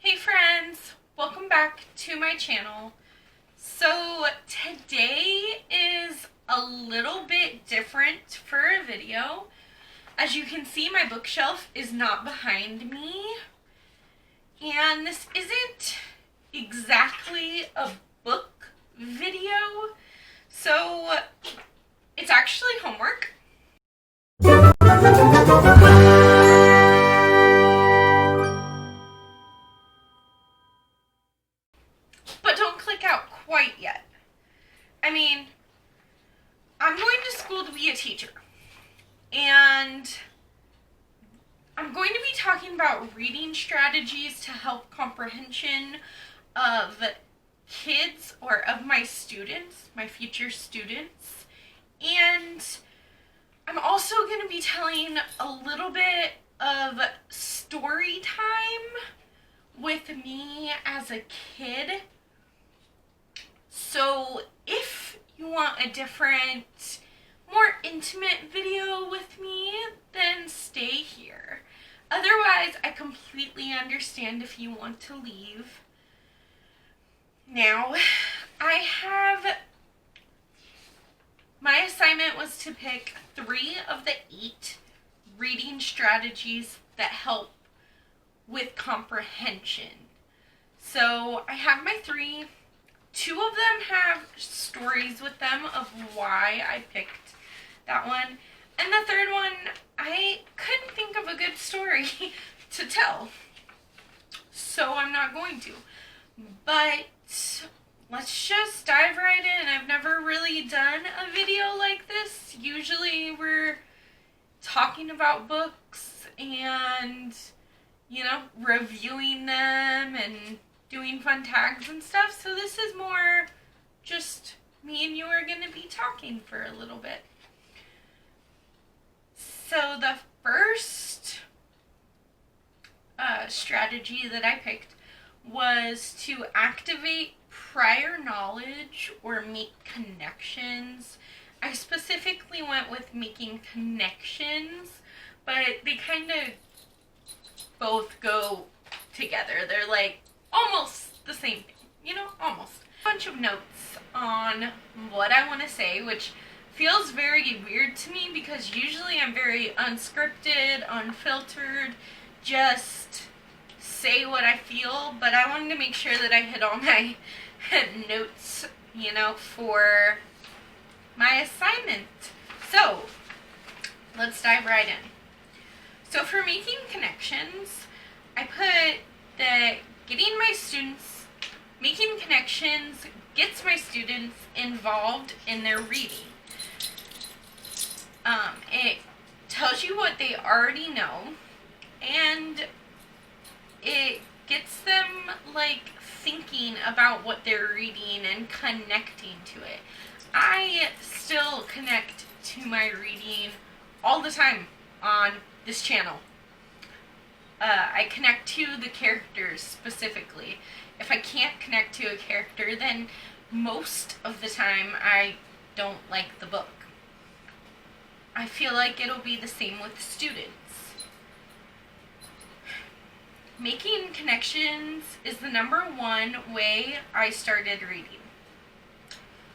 Hey friends, welcome back to my channel. So today is a little bit different for a video. As you can see, my bookshelf is not behind me, and this isn't exactly a book video, so it's actually homework. But don't click out quite yet. I mean, I'm going to school to be a teacher, and I'm going to be talking about reading strategies to help comprehension of kids or of my students, my future students. And I'm also going to be telling a little bit of story time with me as a kid. So if you want a different, more intimate video with me, then stay here. Otherwise, I completely understand if you want to leave. Now, my assignment was to pick 3 of the 8 reading strategies that help with comprehension. So I have my 3. 2 of them have stories with them of why I picked that one. And the 3rd one, I couldn't think of a good story to tell. So I'm not going to. But let's just dive right in. I've never really done a video like this. Usually we're talking about books and, reviewing them and doing fun tags and stuff, so this is more just me and you are going to be talking for a little bit. So the first strategy that I picked was to activate prior knowledge or make connections. I specifically went with making connections, but they kind of both go together. They're like almost the same thing, almost. A bunch of notes on what I want to say, which feels very weird to me because usually I'm very unscripted, unfiltered, just say what I feel, but I wanted to make sure that I hit all my notes, for my assignment. So, let's dive right in. So for making connections, I put that making connections gets my students involved in their reading. It tells you what they already know, and it gets them thinking about what they're reading and connecting to it. I still connect to my reading all the time on this channel. I connect to the characters specifically. If I can't connect to a character, then most of the time I don't like the book. I feel like it'll be the same with students. Making connections is the #1 way I started reading.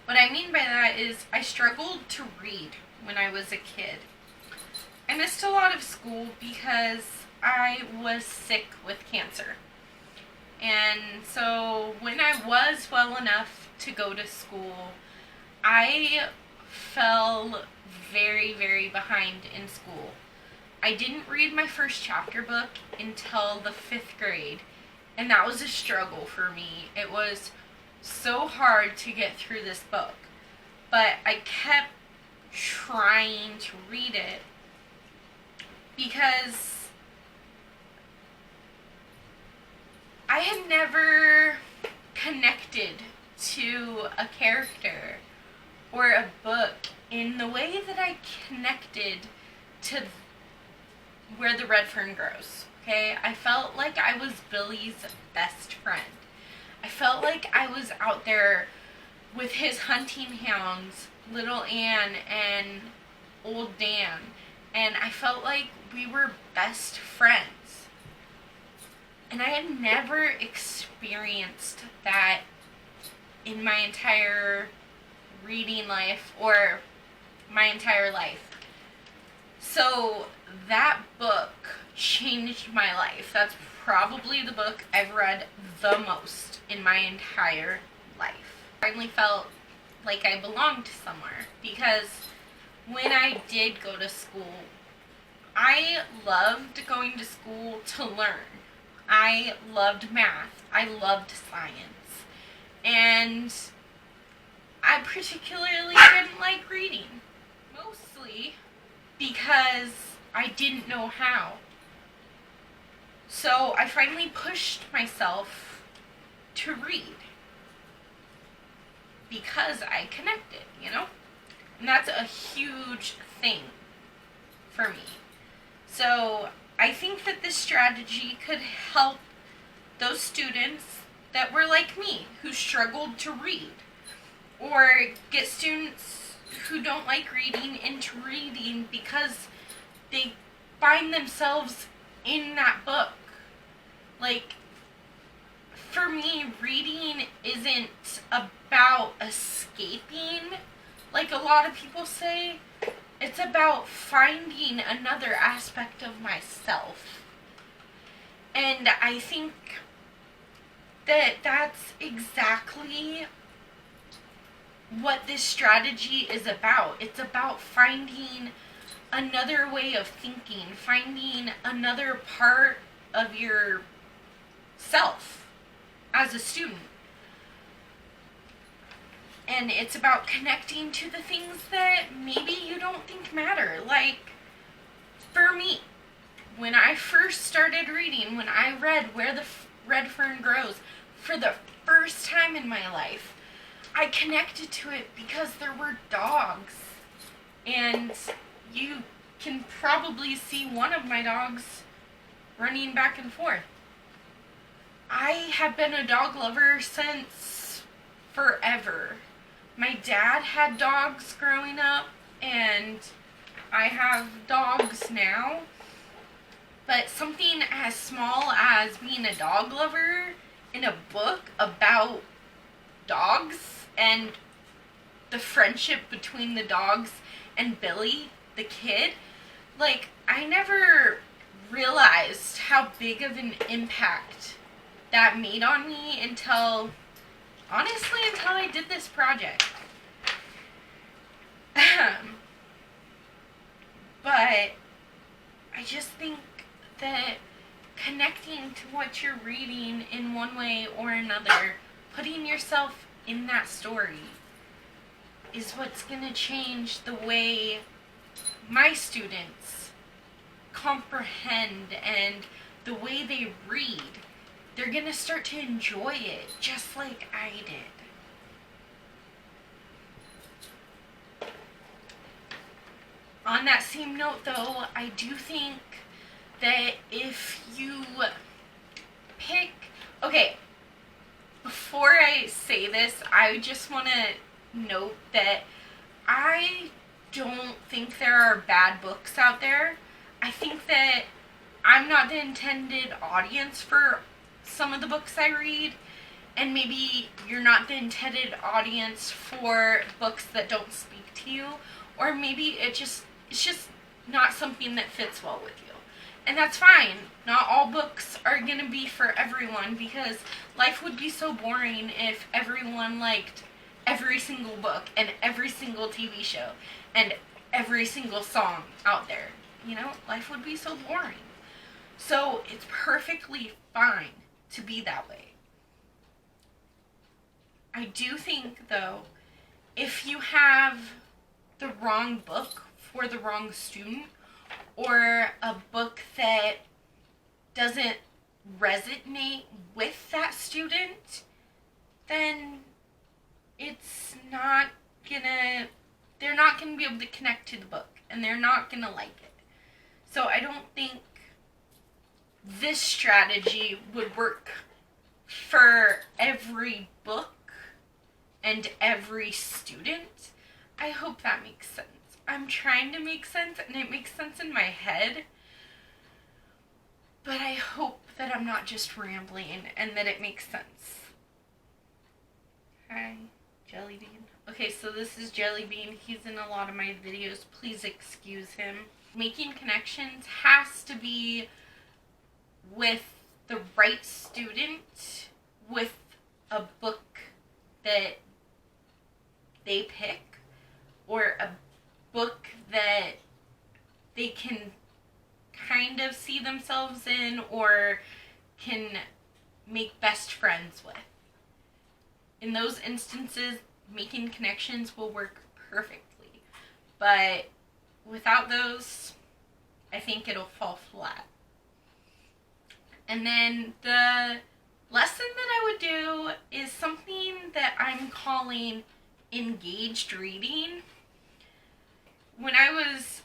What I mean by that is I struggled to read when I was a kid. I missed a lot of school because I was sick with cancer. And so when I was well enough to go to school, I fell very, very behind in school. I didn't read my first chapter book until the 5th grade, and that was a struggle for me. It was so hard to get through this book, but I kept trying to read it because I had never connected to a character or a book in the way that I connected to where the red fern grows, okay? I felt like I was Billy's best friend. I felt like I was out there with his hunting hounds, Little Ann and Old Dan, and I felt like we were best friends. And I had never experienced that in my entire reading life or my entire life. So that book changed my life. That's probably the book I've read the most in my entire life. I finally felt like I belonged somewhere, because when I did go to school, I loved going to school to learn. I loved math. I loved science. And I particularly didn't like reading. Mostly because I didn't know how. So I finally pushed myself to read because I connected, you know? And that's a huge thing for me. So I think that this strategy could help those students that were like me, who struggled to read, or get students who don't like reading into reading because they find themselves in that book. Like, for me, reading isn't about escaping, like a lot of people say. It's about finding another aspect of myself. And I think that that's exactly what this strategy is about. It's about finding another way of thinking, finding another part of yourself as a student. And it's about connecting to the things that maybe you don't think matter. Like, for me, when I first started reading, when I read Where the Red Fern Grows for the first time in my life, I connected to it because there were dogs. And you can probably see one of my dogs running back and forth. I have been a dog lover since forever. My dad had dogs growing up, and I have dogs now. But something as small as being a dog lover in a book about dogs and the friendship between the dogs and Billy, the kid, like, I never realized how big of an impact that made on me until I did this project. But I just think that connecting to what you're reading in one way or another, putting yourself in that story, is what's going to change the way my students comprehend and the way they read. They're going to start to enjoy it just like I did. On that same note, though, I do think that if you pick... Okay, before I say this, I just want to note that I don't think there are bad books out there. I think that I'm not the intended audience for some of the books I read, and maybe you're not the intended audience for books that don't speak to you, or maybe it's just not something that fits well with you. And that's fine. Not all books are going to be for everyone, because life would be so boring if everyone liked every single book and every single TV show and every single song out there. You know, life would be so boring. So it's perfectly fine to be that way. I do think, though, if you have the wrong book for the wrong student, or a book that doesn't resonate with that student, then they're not gonna be able to connect to the book, and they're not gonna like it. So I don't think this strategy would work for every book and every student. I hope that makes sense. I'm trying to make sense, and it makes sense in my head, but I hope that I'm not just rambling and that it makes sense. Hi, Jelly Bean. Okay, so this is Jelly Bean. He's in a lot of my videos. Please excuse him. Making connections has to be with the right student, with a book that they pick, or a book that they can kind of see themselves in or can make best friends with. In those instances, making connections will work perfectly. But without those, I think it'll fall flat. And then the lesson that I would do is something that I'm calling engaged reading. When I was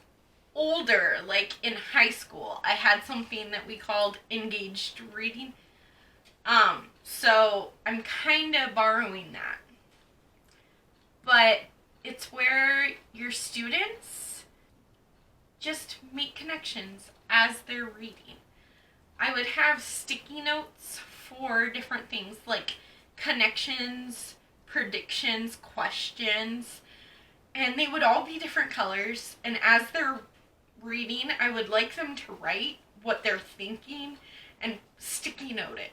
older, like in high school, I had something that we called engaged reading. So I'm kind of borrowing that. But it's where your students just make connections as they're reading. I would have sticky notes for different things like connections, predictions, questions, and they would all be different colors. And as they're reading, I would like them to write what they're thinking and sticky note it.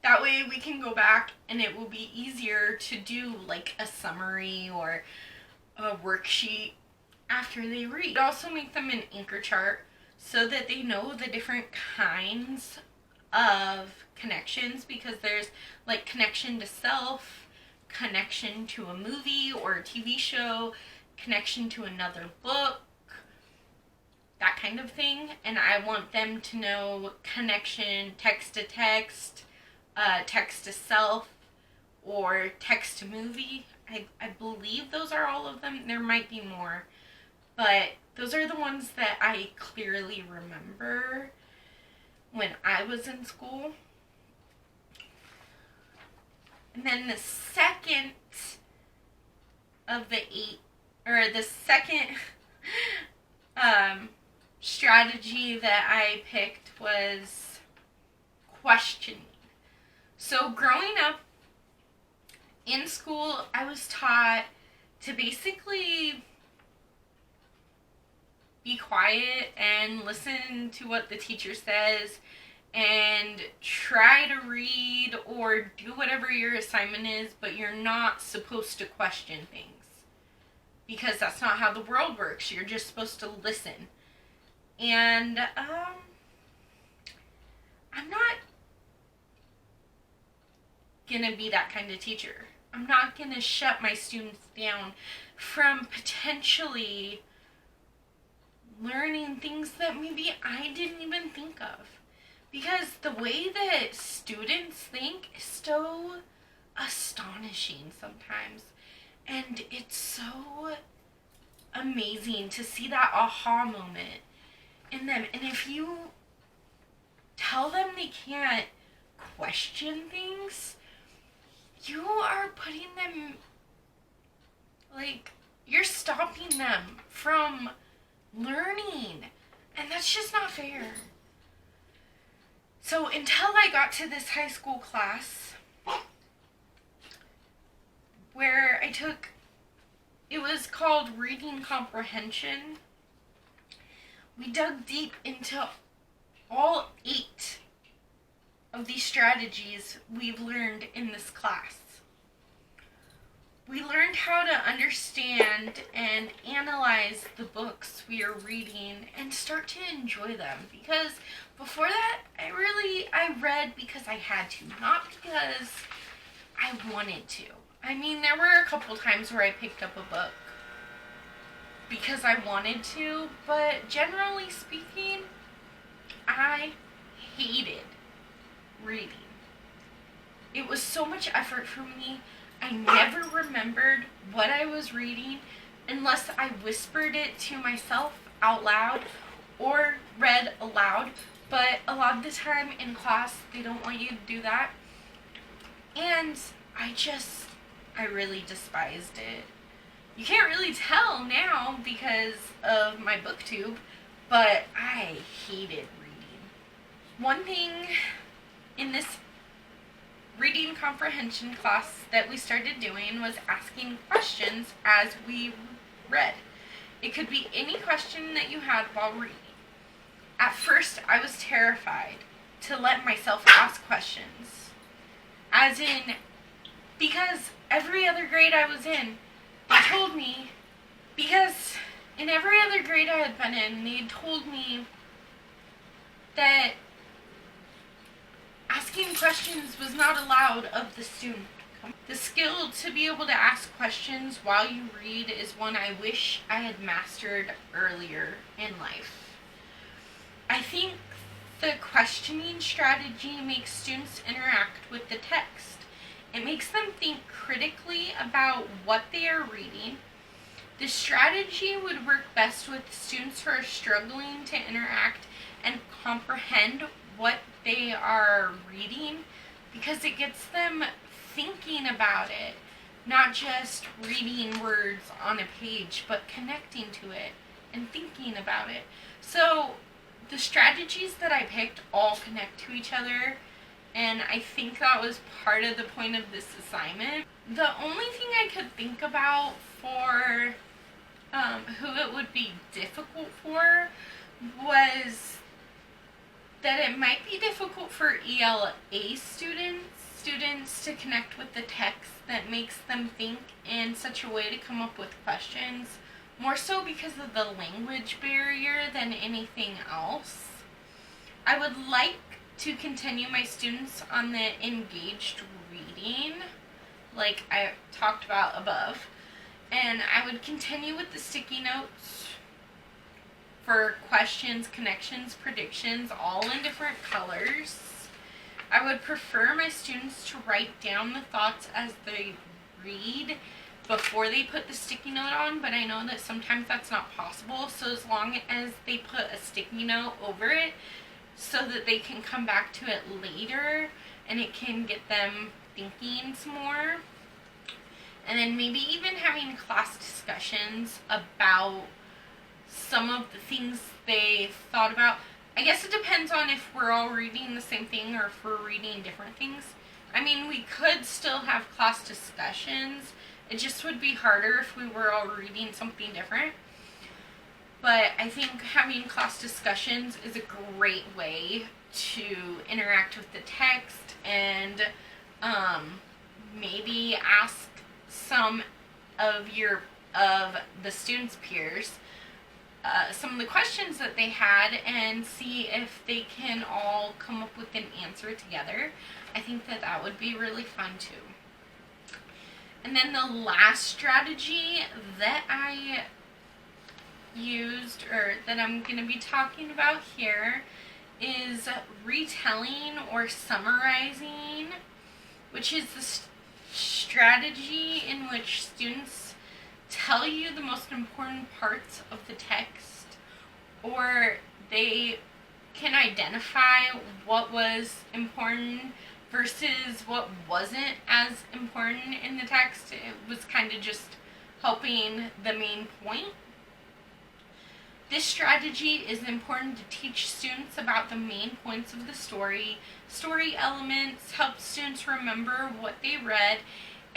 That way we can go back and it will be easier to do like a summary or a worksheet after they read. Also make them an anchor chart so that they know the different kinds of connections, because there's like connection to self, connection to a movie or a TV show, connection to another book, that kind of thing. And I want them to know connection, text to text, text to self, or text to movie. I believe those are all of them. There might be more, but those are the ones that I clearly remember when I was in school. And then the second of the eight, or the second strategy that I picked was questioning. So growing up in school, I was taught to basically be quiet and listen to what the teacher says and try to read or do whatever your assignment is, but you're not supposed to question things, because that's not how the world works. You're just supposed to listen. And I'm not gonna be that kind of teacher. I'm not gonna shut my students down from potentially learning things that maybe I didn't even think of. Because the way that students think is so astonishing sometimes. And it's so amazing to see that aha moment in them. And if you tell them they can't question things, you are putting them, like, you're stopping them from learning. And that's just not fair. So until I got to this high school class where I took, it was called Reading Comprehension, we dug deep into all 8 of these strategies we've learned in this class. We learned how to understand and analyze the books we are reading and start to enjoy them. Because before that, I read because I had to, not because I wanted to. I mean, there were a couple times where I picked up a book because I wanted to, but generally speaking, I hated reading. It was so much effort for me. I never remembered what I was reading unless I whispered it to myself out loud or read aloud. But a lot of the time in class, they don't want you to do that. And I really despised it. You can't really tell now because of my booktube, but I hated reading. One thing in this reading comprehension class that we started doing was asking questions as we read. It could be any question that you had while reading. At first, I was terrified to let myself ask questions. As in, because every other grade I was in, they told me, because in every other grade I had been in, they told me that asking questions was not allowed of the student. The skill to be able to ask questions while you read is one I wish I had mastered earlier in life. I think the questioning strategy makes students interact with the text. It makes them think critically about what they are reading. The strategy would work best with students who are struggling to interact and comprehend what they are reading, because it gets them thinking about it, not just reading words on a page, but connecting to it and thinking about it. So the strategies that I picked all connect to each other, and I think that was part of the point of this assignment. The only thing I could think about for who it would be difficult for was that it might be difficult for ELA students to connect with the text that makes them think in such a way to come up with questions, more so because of the language barrier than anything else. I would like to continue my students on the engaged reading, like I talked about above, and I would continue with the sticky notes for questions, connections, predictions, all in different colors. I would prefer my students to write down the thoughts as they read before they put the sticky note on, but I know that sometimes that's not possible, so as long as they put a sticky note over it so that they can come back to it later and it can get them thinking some more. And then maybe even having class discussions about some of the things they thought about. I guess it depends on if we're all reading the same thing or if we're reading different things. I mean, we could still have class discussions. It just would be harder if we were all reading something different. But I think having class discussions is a great way to interact with the text and maybe ask some of the students' peers some of the questions that they had and see if they can all come up with an answer together. I think that that would be really fun too. And then the last strategy that I used, or that I'm going to be talking about here, is retelling or summarizing, which is the strategy in which students tell you the most important parts of the text, or they can identify what was important versus what wasn't as important in the text. It was kind of just helping the main point. This strategy is important to teach students about the main points of the story elements, help students remember what they read,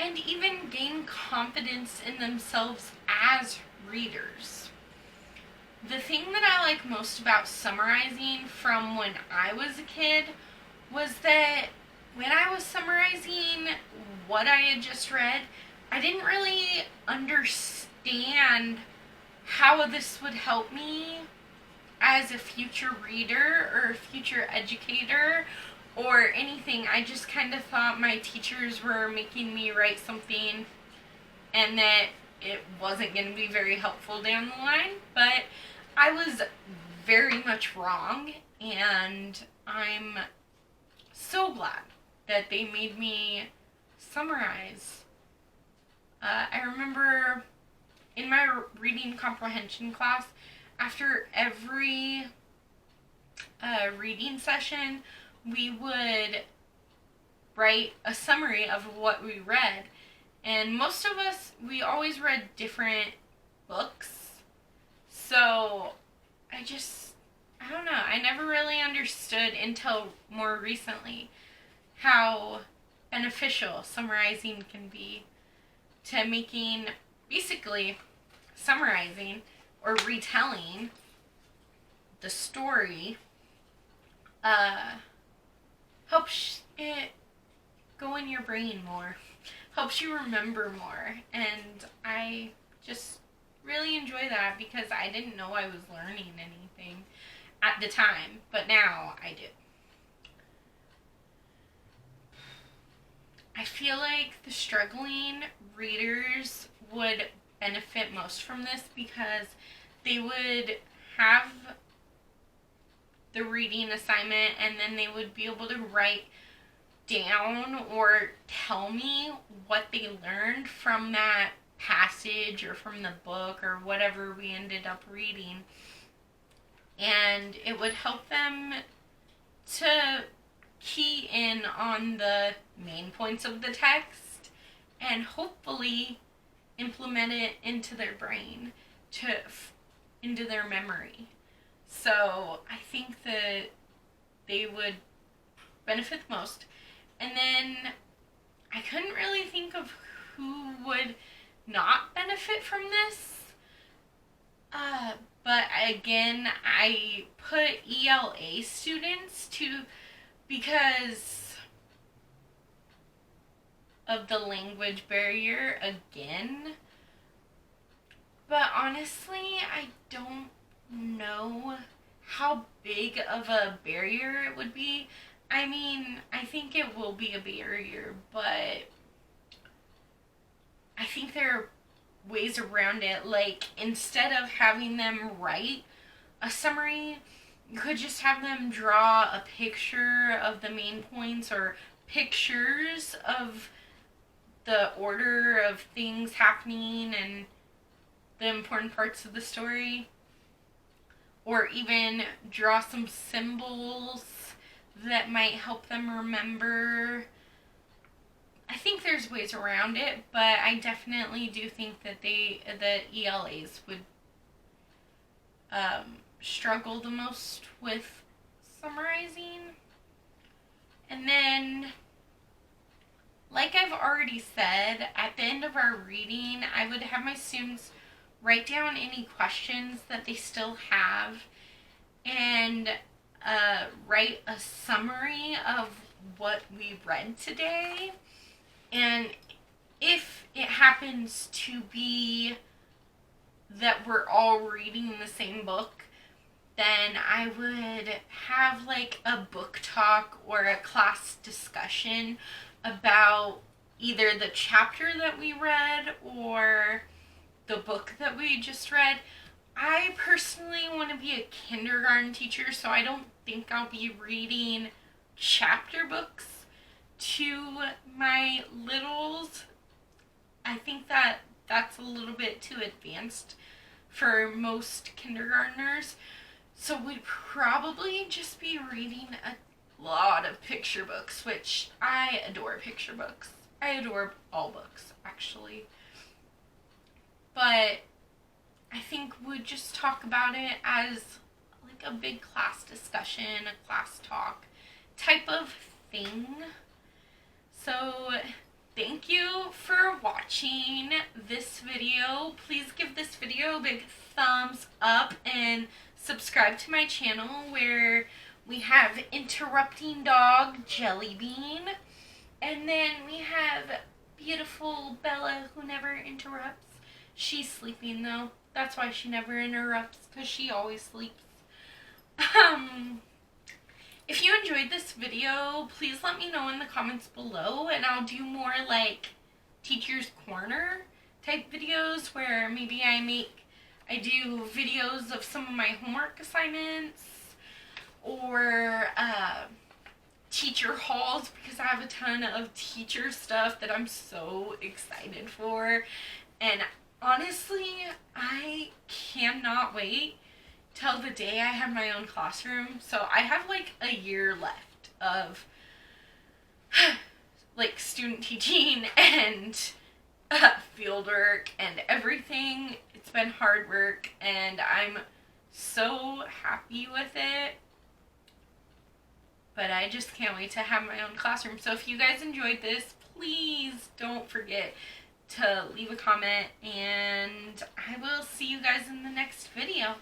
and even gain confidence in themselves as readers. The thing that I like most about summarizing from when I was a kid was that when I was summarizing what I had just read, I didn't really understand how this would help me as a future reader or a future educator or anything. I just kind of thought my teachers were making me write something and that it wasn't going to be very helpful down the line, but I was very much wrong, and I'm so glad that they made me summarize. I remember in my reading comprehension class, after every reading session, we would write a summary of what we read. And most of us, we always read different books. So I just I don't know, I never really understood until more recently how beneficial summarizing can be to making, basically, summarizing or retelling the story helps it go in your brain more, helps you remember more, and I just really enjoy that because I didn't know I was learning anything at the time, but now I do. I feel like the struggling readers would benefit most from this because they would have the reading assignment and then they would be able to write down or tell me what they learned from that passage or from the book or whatever we ended up reading. And it would help them to key in on the main points of the text and hopefully implement it into their brain, into their memory. So I think that they would benefit the most. And then I couldn't really think of who would not benefit from this. But again, I put ELA students because of the language barrier again. But honestly, I don't know how big of a barrier it would be. I mean, I think it will be a barrier, but I think there are ways around it. Like, instead of having them write a summary, you could just have them draw a picture of the main points or pictures of the order of things happening and the important parts of the story. Or even draw some symbols that might help them remember. I think there's ways around it, but I definitely do think that the ELAs would struggle the most with summarizing. And then, like I've already said, at the end of our reading, I would have my students write down any questions that they still have and write a summary of what we read today. And if it happens to be that we're all reading the same book, then I would have like a book talk or a class discussion about either the chapter that we read or the book that we just read. I personally want to be a kindergarten teacher, so I don't think I'll be reading chapter books to my littles. I think that that's a little bit too advanced for most kindergartners. So we'd probably just be reading a lot of picture books, which I adore picture books. I adore all books, actually. But I think we'd just talk about it as like a big class discussion, a class talk type of thing. So thank you for watching this video. Please give this video a big thumbs up and subscribe to my channel where we have interrupting dog Jellybean, and then we have beautiful Bella who never interrupts. She's sleeping though. That's why she never interrupts, because she always sleeps. If you enjoyed this video, please let me know in the comments below, and I'll do more like Teacher's Corner type videos where maybe I do videos of some of my homework assignments, or teacher hauls, because I have a ton of teacher stuff that I'm so excited for. And honestly, I cannot wait till the day I have my own classroom. So I have like a year left of like student teaching and field work and everything. It's been hard work, and I'm so happy with it. But I just can't wait to have my own classroom. So if you guys enjoyed this, please don't forget to leave a comment, and I will see you guys in the next video.